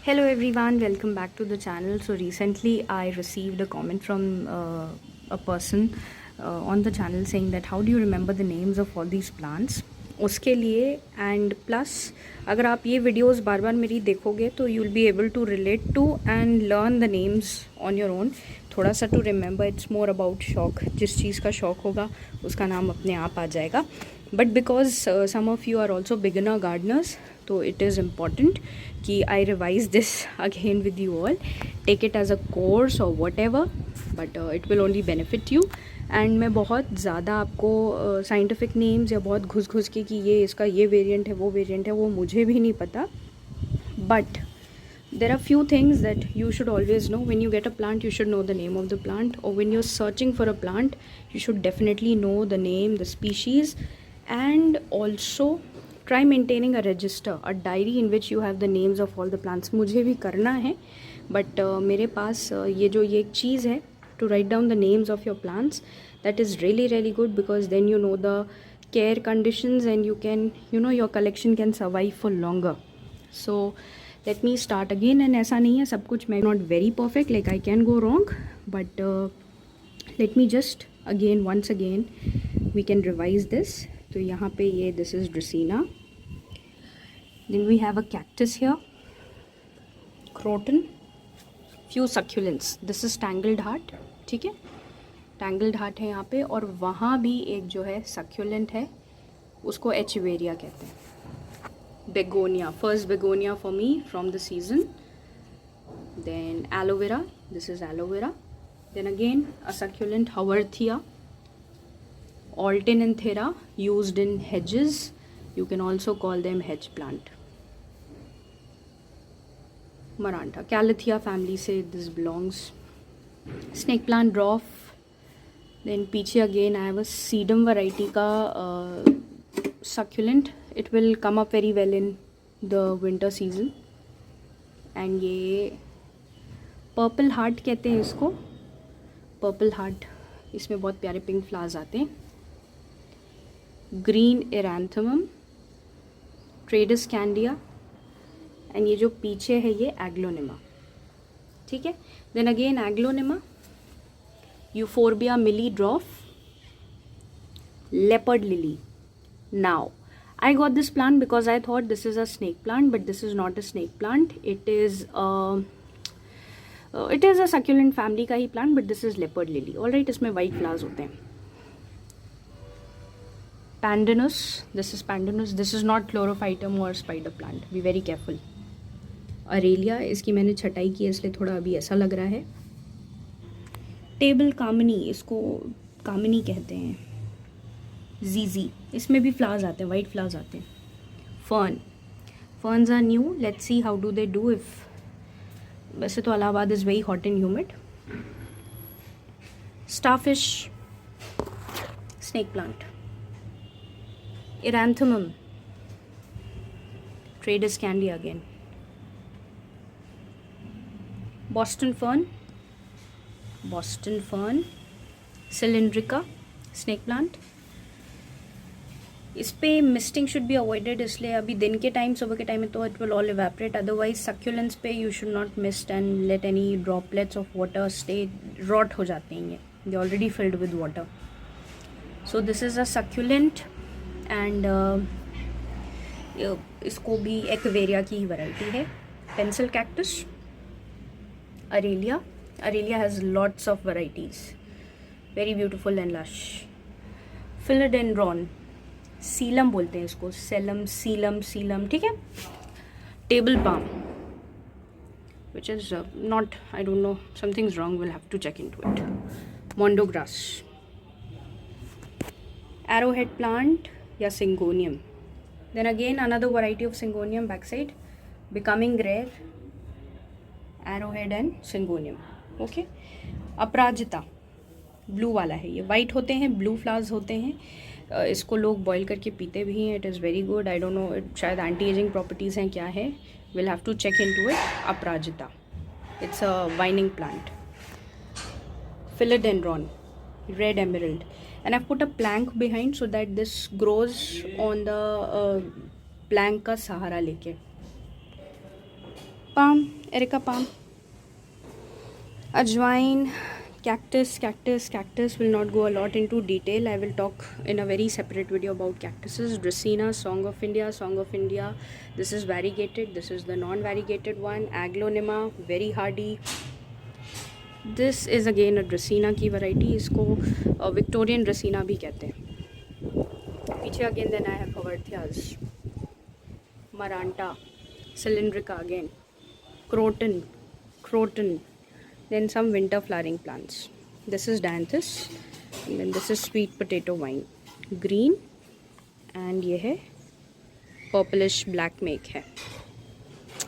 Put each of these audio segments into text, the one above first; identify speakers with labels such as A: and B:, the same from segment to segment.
A: Hello everyone, welcome back to the channel. So recently I received a comment from a person on the channel saying that how do you remember the names of all these plants. उसके लिए and plus अगर आप ये videos बार बार मेरी देखोगे तो you will be able to relate to and learn the names on your own. थोड़ा सा to remember, it's more about शौक. जिस चीज़ का शौक होगा उसका नाम अपने आप आ जाएगा. But because some of you are also beginner gardeners, तो इट इज़ इम्पॉर्टेंट कि I revise this again with you all. Take it as a course और whatever, but it will only benefit you. And मैं बहुत ज़्यादा आपको scientific names या बहुत घुस के कि ये इसका ये वेरिएंट है वो वेरिएंट है वो मुझे भी नहीं पता. But there are few things that you should always know. When you get a plant, you should know the name of the plant, or when you're searching for a plant, you should definitely know the name, the species, and also try maintaining a register, a diary in which you have the names of all the plants. मुझे भी करना है, but मेरे पास ये एक चीज़ है to write down the names of your plants. That is really good, because then you know the care conditions and you can, your collection can survive for longer. So let me start again. And ऐसा नहीं है सब कुछ मैं not very perfect, like I can go wrong, but let me just once again we can revise this. तो यहाँ पे ये this is Dracaena. Then we have a cactus here, croton, few succulents. This is tangled heart. ठीक है, tangled heart है यहाँ पे. और वहाँ भी एक जो है succulent है, उसको एचवेरिया कहते हैं. Begonia, first begonia for me from the season. Then aloe vera, this is aloe vera. Then again a succulent, Haworthia, Altananthera, used in hedges. You can also call them hedge plant. Maranta, Calathea family से this belongs. Snake plant, dwarf. Then पीछे again I have a sedum variety का succulent. It will come up very well in the winter season. And ये purple heart कहते हैं इसको. Purple heart, इसमें बहुत प्यारे पिंक फ्लावर्स आते हैं. Green eranthemum, tradescantia. And ये जो पीछे है ये एग्लोनिमा. ठीक है. Then again aglaonema, euphorbia milii dwarf, leopard lily. Now I got this plant because I thought this is a snake plant, but this is not a snake plant. It is a succulent family का ही plant, but this is leopard lily. All right, इसमें white flowers होते हैं. Pandanus, this is Pandanus. This is not chlorophytum or spider plant. Be very careful. Aurelia, इसकी मैंने छटाई की है इसलिए थोड़ा अभी ऐसा लग रहा है. टेबल कामनी, इसको कामनी कहते हैं. जीजी, इसमें भी फ्लावर्स आते हैं, वाइट फ्लावर्स आते हैं. Ferns are new. Let's see how do they do. If वैसे तो Allahabad is very hot and humid. Starfish, snake plant. Eranthemum, Tradescantia again. Boston fern, cylindrica, snake plant. इस पे मिस्टिंग शुड बी अवॉइडेड, इसलिए अभी दिन के time, सुबह के टाइम में तो it will all evaporate. Otherwise succulents पे you should not mist and let any droplets of water stay. Rot हो जाते हैं ये, they already filled with water. So this is a succulent and इसको भी एक्वेरिया की ही वैरायटी है. Pencil cactus, aralia has lots of varieties, very beautiful and lush. Philodendron, selloum बोलते हैं इसको, सीलम. ठीक है. Table palm, which is not, I don't know, something's wrong, will have to check into it. Mondo grass, arrowhead plant या syngonium. Then again another variety of syngonium back side, becoming rare. Arrowhead and syngonium. Okay. Aparajita, blue वाला है ये. White होते हैं, blue flowers होते हैं. इसको लोग बॉईल करके पीते भी हैं. It is very good. I don't know, शायद एंटी एजिंग प्रॉपर्टीज़ हैं, क्या है, will have to check into it. Aparajita, it's a vining plant. Philodendron, red emerald. And I put a plank behind so that this grows on the plank का सहारा लेके. palm, Erica palm. Ajwain, cactus will not go a lot into detail. I will talk in a very separate video about cactuses. Dracaena, Song of India. This is variegated. This is the non-variegated one. Aglaonema, very hardy. This is again a Dracaena की variety. इसको Victorian Dracaena भी कहते हैं. पीछे again then I have Haworthias, Maranta, Cylindrica again, Croton. Then some winter flowering plants. This is Dianthus, and then this is sweet potato vine, green, and ये है purplish black make है.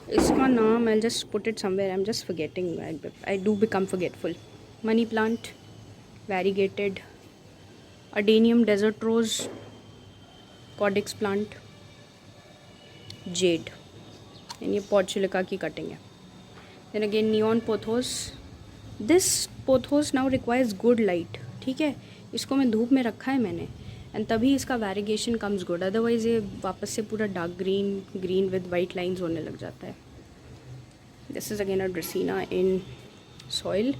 A: इसका नाम I'll just put it somewhere. I'm just forgetting. I do become forgetful. Money plant, variegated, Adenium desert rose, Caudex plant, jade, and ये Portulaca की cutting है. Then again neon pothos. This pothos now requires good light. ठीक है, इसको मैं धूप में रखा है मैंने, एंड तभी इसका वेरिगेशन कम्स गुड. अदरवाइज़ ये वापस से पूरा dark green with white lines होने लग जाता है. This is again a dracaena in soil.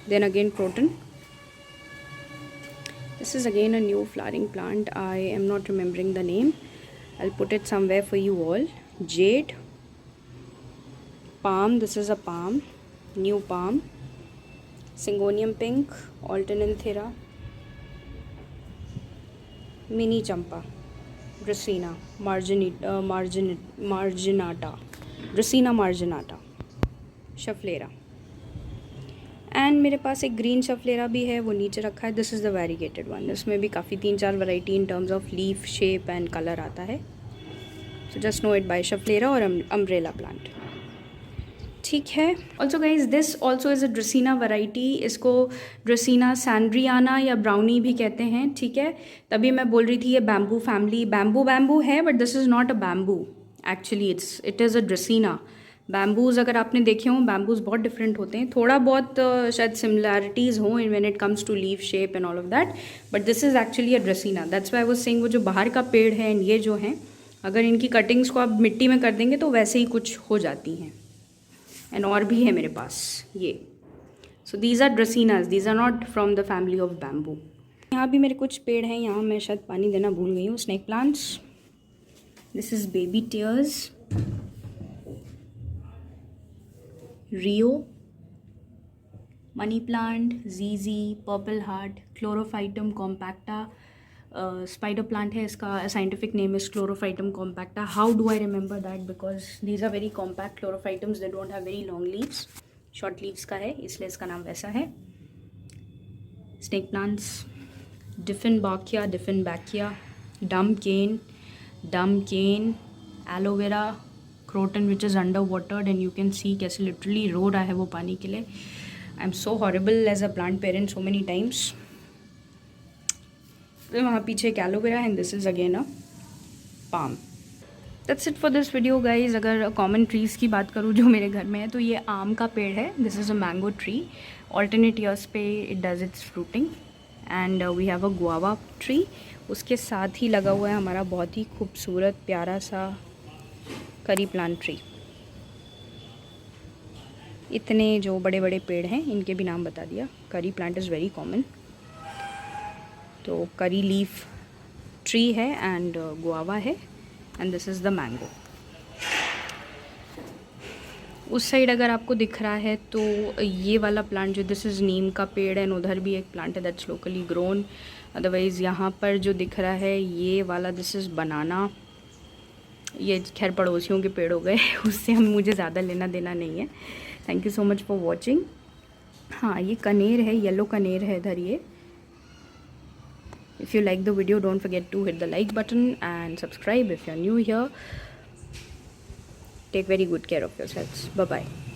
A: Then again croton. This is again a new flowering plant. I am not remembering the name. I will put it somewhere for you all. Jade, palm, this is a palm, new palm, Syngonium pink, Altananthera, mini champa, Dracaena marginata, Dracaena marginata, Schefflera, and मेरे पास एक green शफलेरा भी है, वो नीचे रखा है. This is the variegated one. इसमें भी काफ़ी 3-4 variety in terms of leaf shape and colour आता है. So just know it by schefflera और अम्ब्रेला प्लांट. ठीक है. Also guys this also is a dracaena variety. इसको ड्रेसीना सैंड्रियाना या ब्राउनी भी कहते हैं. ठीक है, तभी मैं बोल रही थी ये बैम्बू फैमिली बैम्बू है, but this is not a bamboo. Actually it is a dracaena. Bamboos अगर आपने देखे हों, बैम्बूज़ बहुत डिफरेंट होते हैं. थोड़ा बहुत शायद सिमिलैरिटीज़ हों when it comes to leaf shape and all of that, but this is actually a dracaena. That's why I was saying वो जो बाहर का पेड़ है एंड ये जो हैं, अगर इनकी कटिंग्स को आप मिट्टी में कर देंगे तो वैसे ही कुछ हो जाती हैं. एंड और भी है मेरे पास ये. So these are dracaenas, these are not from the family of bamboo. यहाँ भी मेरे कुछ पेड़ हैं. यहाँ मैं शायद पानी देना भूल गई हूँ. Snake plants. This is baby tears, rhoeo, money plant, जीजी, purple heart, chlorophytum compacta. Spider plant है, इसका scientific name is chlorophytum compacta. How do I remember that? Because these are very compact chlorophytums. They don't have very long leaves, short leaves का है, इसलिए इसका नाम वैसा है. Snake plants, dieffenbachia, dieffenbachia, dumb cane, aloe vera, croton which is under watered and you can see कैसे literally रो रहा है वो पानी के लिए. I am so horrible as a plant parent so many times. वहाँ पीछे एक aloe vera and this is again a palm. That's it for this video guys. अगर कॉमन ट्रीज़ की बात करूँ जो मेरे घर में है, तो ये आम का पेड़ है. This is a mango tree. Alternate years पे it does its fruiting. And we have a guava tree. उसके साथ ही लगा हुआ है हमारा बहुत ही खूबसूरत प्यारा सा करी प्लांट ट्री. इतने जो बड़े बड़े पेड़ हैं इनके भी नाम बता दिया. करी प्लांट इज़ वेरी कॉमन. तो करी लीफ ट्री है एंड गुआवा है and this is the mango. उस साइड अगर आपको दिख रहा है तो ये वाला प्लांट जो दिस इज़ नीम का पेड़ है, एंड उधर भी एक प्लांट है दैट्स लोकली ग्रोन. अदरवाइज़ यहाँ पर जो दिख रहा है ये वाला दिस इज़ बनाना. ये खैर पड़ोसियों के पेड़ हो गए, उससे मुझे ज़्यादा लेना देना नहीं है. Thank you so much for watching. हाँ, ये कनेर है, येलो कनेर है इधर ये. If you like the video, don't forget to hit the like button and subscribe if you're new here. Take very good care of yourselves. Bye bye.